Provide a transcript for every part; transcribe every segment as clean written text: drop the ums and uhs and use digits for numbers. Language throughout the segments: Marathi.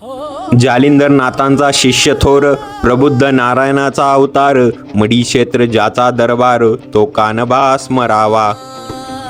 जालिंदर नाथांचा शिष्य थोर, प्रबुद्ध नारायणाचा अवतार, मडी क्षेत्र ज्याचा दरबार, तो कानबा स्मरावा.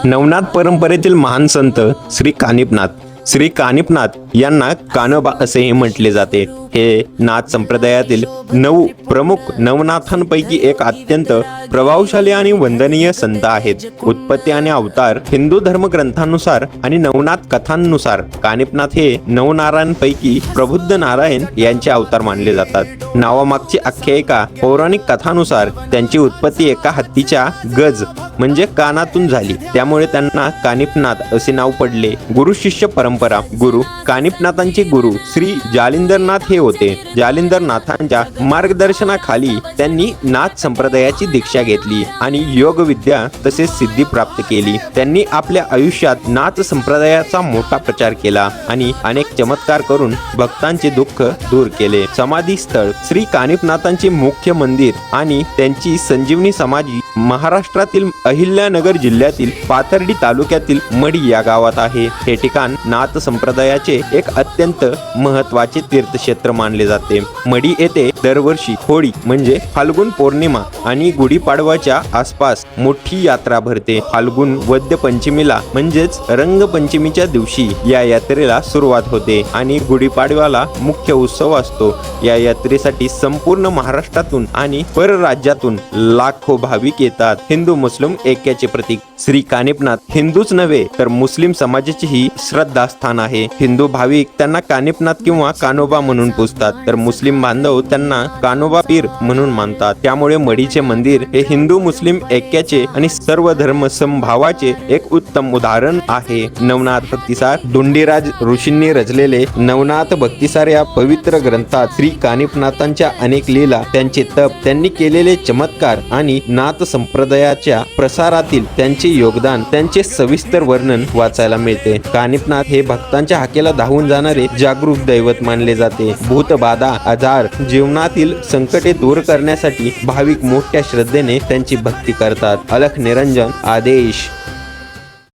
नवनाथ परंपरेतील महान संत श्री कानिफनाथ यांना कानबा असेही म्हटले जाते. हे नाथ संप्रदायातील 9 प्रमुख नवनाथांपैकी एक अत्यंत प्रभावशाली आणि वंदनीय संत आहेत. उत्पत्ती आणि अवतार हिंदू धर्मग्रंथानुसार आणि नवनाथ कथांनुसार कानिफनाथ हे नवनारायणपैकी प्रबुद्ध नारायण यांचे अवतार मानले जातात. नावामागची आख्यायिका पौराणिक कथानुसार त्यांची उत्पत्ती एका हत्तीच्या गज म्हणजे कानातून झाली, त्यामुळे त्यांना कानिफनाथ असे नाव पडले. गुरु शिष्य परंपरा. गुरु कानिफनाथांचे गुरु श्री जालिंदरनाथ हे होते. जालिंदरनाथांच्या मार्गदर्शनाखाली त्यांनी नाथ संप्रदायाची दीक्षा घेतली आणि योग विद्या तसेच सिद्धी प्राप्त केली. त्यांनी आपल्या आयुष्यात नाथ संप्रदायाचा मोठा प्रचार केला आणि अनेक चमत्कार करून भक्तांचे दुःख दूर केले. समाधी स्थळ. श्री कानिफनाथांचे मुख्य मंदिर आणि त्यांची संजीवनी समाधी महाराष्ट्रातील अहिल्यानगर जिल्ह्यातील पाथर्डी तालुक्यातील मडी या गावात आहे. हे ठिकाण नाथ संप्रदायाचे एक अत्यंत महत्त्वाचे तीर्थक्षेत्र मानले जाते. मडी येथे दरवर्षी होळी म्हणजे फाल्गुन पौर्णिमा आणि गुढीपाडवाच्या आसपास मोठी यात्रा भरते. फाल्गुन वद्य पंचमीला म्हणजेच रंगपंचमीच्या दिवशी या यात्रेला सुरुवात होते आणि गुढीपाडव्याला मुख्य उत्सव असतो. या यात्रेसाठी संपूर्ण महाराष्ट्रातून आणि परराज्यातून लाखो भाविक येतात. हिंदू मुस्लिम ऐक्याचे प्रतीक श्री कानिफनाथ हिंदूच नव्हे तर मुस्लिम समाजाचेही श्रद्धास्थान आहे. हिंदू भाविक त्यांना कानिफनाथ किंवा कानोबा म्हणून पूजतात, तर मुस्लिम बांधव त्यांना कानोबा पीर म्हणून मानतात. त्यामुळे मडीचे मंदिर हे हिंदू मुस्लिम ऐक्याचे आणि सर्व धर्म समभावाचे एक उत्तम उदाहरण आहे. नवनाथ भक्तिसार. धुंडीराज ऋषींनी रचलेले नवनाथ भक्तिसार या पवित्र ग्रंथात श्री कानिफनाथांच्या अनेक लीला, त्यांचे तप, त्यांनी केलेले चमत्कार आणि नाथ संप्रदायाच्या प्रसारातील त्यांचे योगदान, त्यांचे सविस्तर वर्णन वाचायला मिळते. कानिफनाथ हे भक्तांच्या हाकेला धावून जाणारे जागरूक दैवत मानले जाते. भूतबाधा, आजार, जीवनातील संकटे दूर करण्यासाठी भाविक मोठ्या श्रद्धेने त्यांची भक्ती करतात. अलख निरंजन. आदेश.